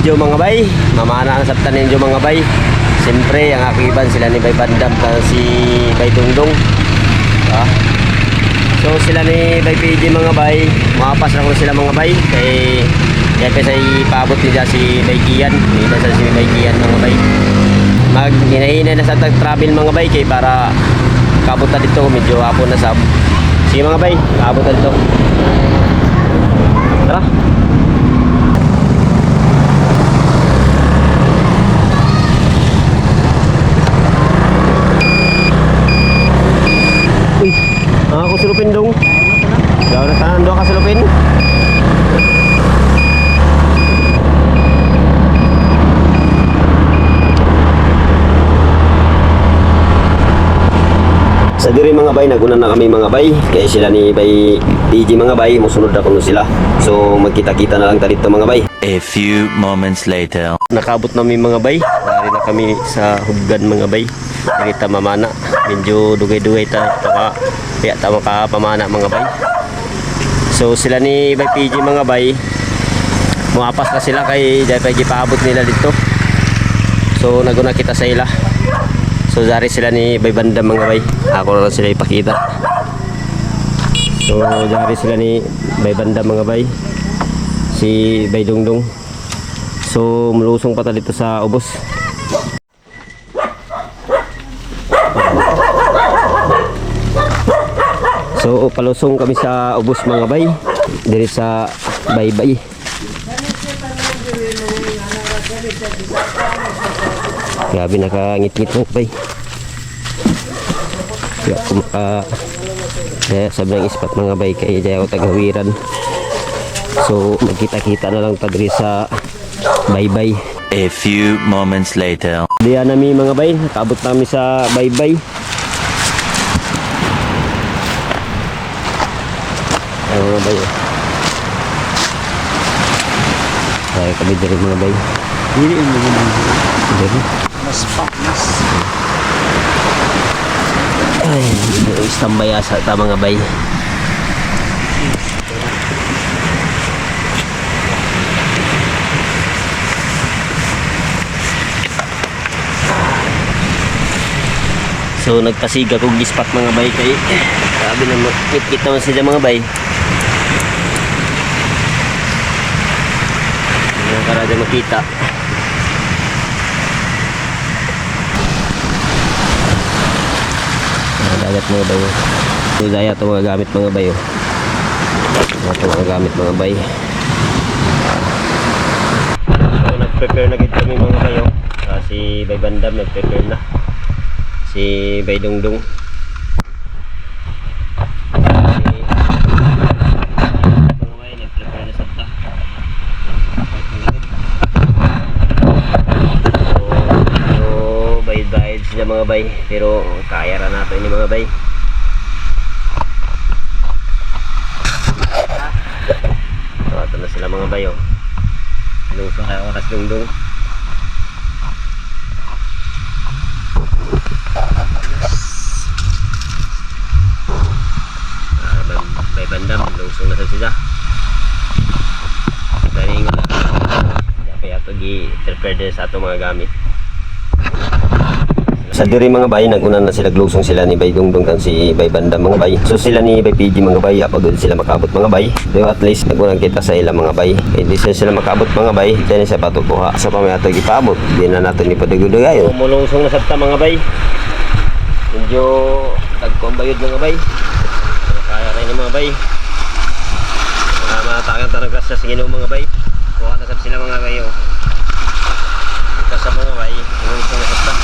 video mga bay. Mamana ang sabtan ninyo mga bay. Siyempre ang akiban sila ni Bay Bandam at si Bay Dungdung. So sila ni Bay PG mga bay. Mapas na ko sila mga bay. Kay yan kasi ipaabot nila si Bay Kian. Iba sa si Bay Kian mga bay. Hinahinay na sa travel mga bay kay para kabot na dito. Medyo hapon na sab. Sige mga bay, kabot na dito. Tara. Uy, ako sulupin dong. Gawin na tanan doon ka sulupin. Sa diri mga bay, nagunan na kami mga bay. Kaya sila ni Bay PG mga bay, musunod na kuno sila. So magkita-kita na lang dito mga bay. A few moments later. Nakabot namin mga bay. Dari na kami sa huggan mga bay. Kita mamana. Medyo dugay-dugay ta kaya ta makapamana mga bay. So sila ni Bay PG mga bay, muapas na sila kay dahil paabot nila dito. So naguna kita sa ila. So dari sila ni Bay Bandam mga bay. Ako na lang sila ipakita. So dari sila ni Bay Bandam mga bay. Si Bay Dungdung. So mulusong pa ta dito sa ubos. So palusong kami sa ubos mga bay. Diri sa Baybay. Grabe nakangit-ngit mo bay. Kaya ako sabi ng ispat mga bay kaya dyan ako tagawiran. So magkita-kita na lang tagri sa Baybay. A few moments later. Diyan nami mga bay, nakabot namin sa Baybay. Ayan mga bay. Kaya kami dyan mga bay. Hindi yung mga bay. Mas panas. Ay, istambay asa ta mga bay. So nagpasiga kong gispat mga bay kay sabi na makikita naman sila mga bay. Para din makita. Dagat mga bay. So daya ito mga gamit mga bay. Ito mga gamit mga bay. So nag-prepare na gid kami mga bay. Si Bay Bandam nag-prepare na. Si Bay Dungdung. Mga bay nag-prepare na sabta. Bayad sila mga bay, pero kaya ra natin ni mga bay. So ito na sila mga bay. Anong sa oras Dungdung? Bay Bandam lungsong na sa sila. Dahil nga kaya ito gi-prepare sa ato mga gamit. Sa diri mga bay, nagunan na sila glusong sila ni Bay Dungdung kan si Bay Bandam mga bay. So sila ni Bay PG mga bay, apag sila makabot mga bay. So at least nagunan kita sa ila mga bay. Hindi sila makabot mga bay, dahil sa patukuha. Sa pamayato ipabot, di na natin ipadugudugayon. Mulusong na sabta mga bay. Medyo tagkombayod mga bay. Kaya kayo mga bay. Matakan tanong kasi sa Ginoo mga bay. Kuha na sila mga bay. Sa mga bay, mulusong na sabta.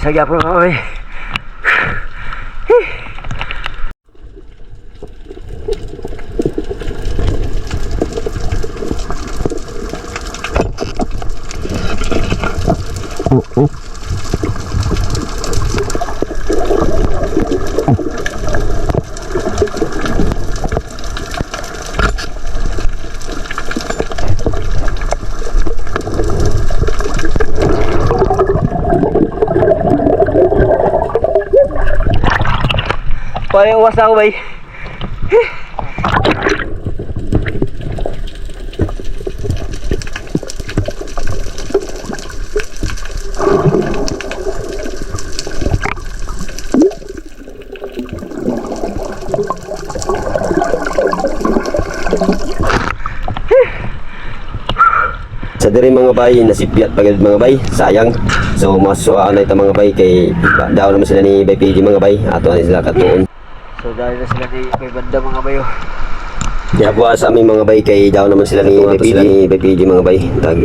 Sagya po mga bay. Pareho was ako bay. Sa diri mga bay, nasipyat pagod mga bay, sayang. So masuaan na ito mga bay kay daw naman sila ni Bay PG mga bay, ato na sila katuon. So dahil na sila ni Bay Banda mga bay. Kaya po sa aming mga bay kay daw naman sila ni Bay PG mga bay.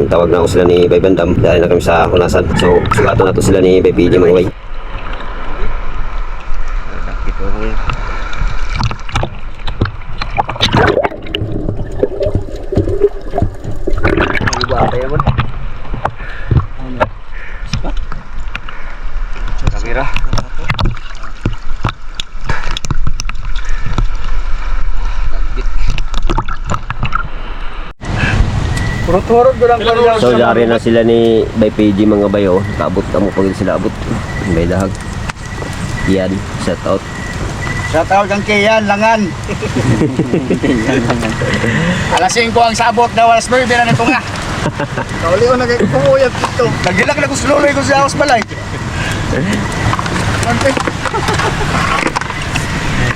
Tawag na ako sila ni Bay Bandam dahil na kami sa Kulasan. So sugato na to sila ni Bay PG mga bay. Kamera. Turot-turot doon ang So dari na sila ni Bay PG mga bayo. Kaabot kamo pag sila abot. Bay dahag. Yan, shout out. Shout out kang Kian, Langan. Alas 5 ang sabot na alas 9 na nito nga. Kauli ko nagkakuyat dito. Nagilak na ko sluloy ko sa house balay.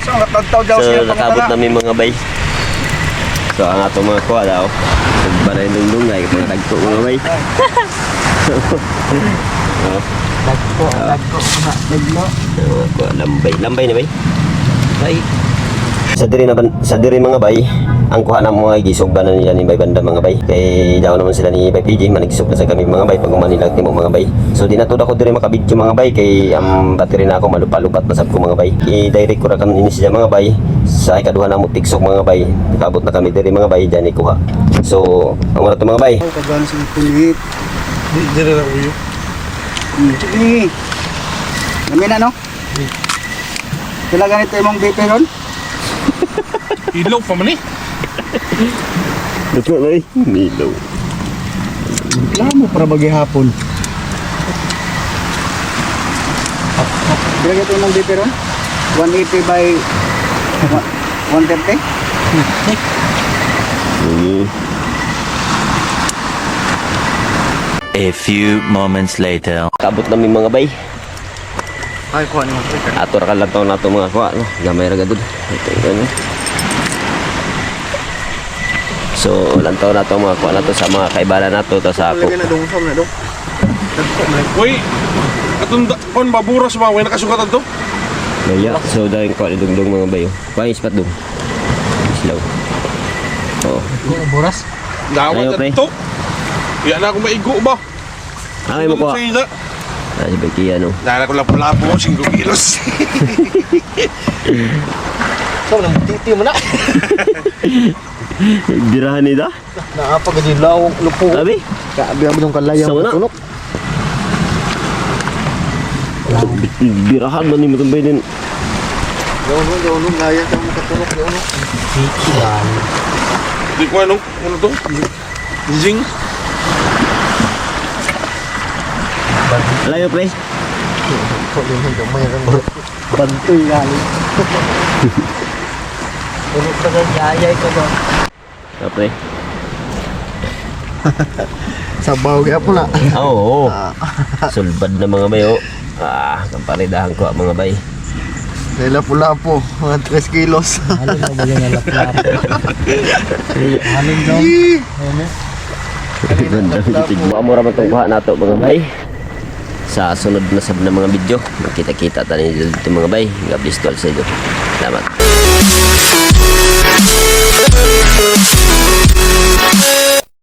So, natagtaw daw So siya nakabot namin mga bay. So ang ato mga kuha daw. Balay dungdungay mga dagko mga bay. Dagko. Lambay na bay. Bay. Sa diri mga bay, ang kuha na mga gisugban na nila ni Bay Banda mga bay. Kay daw naman sila ni Bay PG, manigisug na sa kami mga bay pag umanilag timo mga bay. So di na to ako diri makabidyo mga bay kay ang battery na ako malupa-lupat na sab ko mga bay. I-direct ko ra kan ini siya mga bay. Sa ikaduha na mo tiksok mga bay. Nakabot na kami diri mga bay diyan ikuha. So, ang wala to mga bay. Kagano sa pulit. Dire ra uyo. Ni. Namin na no? Sila ganito imong BP ron? Ilaw pa man eh. Dito na eh. Nilaw. Kailangan mo para maghihapon. Sila ganito imong BP ron? 180 by 130? A few moments later. Kabot namin mga bay. Ay, kuha naman. Ato ra lang taon nato mga kuha no. Gamay ra gadud. Ito ano. So, lantaw na to mga kuha na to sa mga kaibala nato to sa ako. Lagyan na dong, sam na dong. Uy, atong on baburas ba? Way nakasugatan to? Maya, so dahil ko dungdung mga bayo. Kuha yung spot dong. Slow. Oh. Buras? Dawat Ayaw, pre. na to. Yan na ako maigo ba? Ay mo kuha. Ah, si Becky ano. Dahil ako lapo-lapo, 5 kilos. So, nang titi mo na. Birahan nida. Nakapag di lawong lupo. Sabi? Kaabi mo ng kalayang Sa una. tunok. Birahan man ni mo tambay din. Yawon, gaya sa mga katunok, yawon. Titi lang. Di ko ano to? Zing. Alayo pre. Bantoy galing. Tunok na gayay ko ba? Ah, pre. Sabaw kaya po na. Oo. Sulbad na mga bayo. Ah, kamparidahan ko ang mga bay. Lapo-lapo, mga 3 kilos. Halin na ba yung lapo-lapo? Halin daw. Maamura man itong kuha nato mga bay. Sa sunod na sab na mga video, magkita-kita tayo dito mga bay. God bless to all sa inyo. Salamat.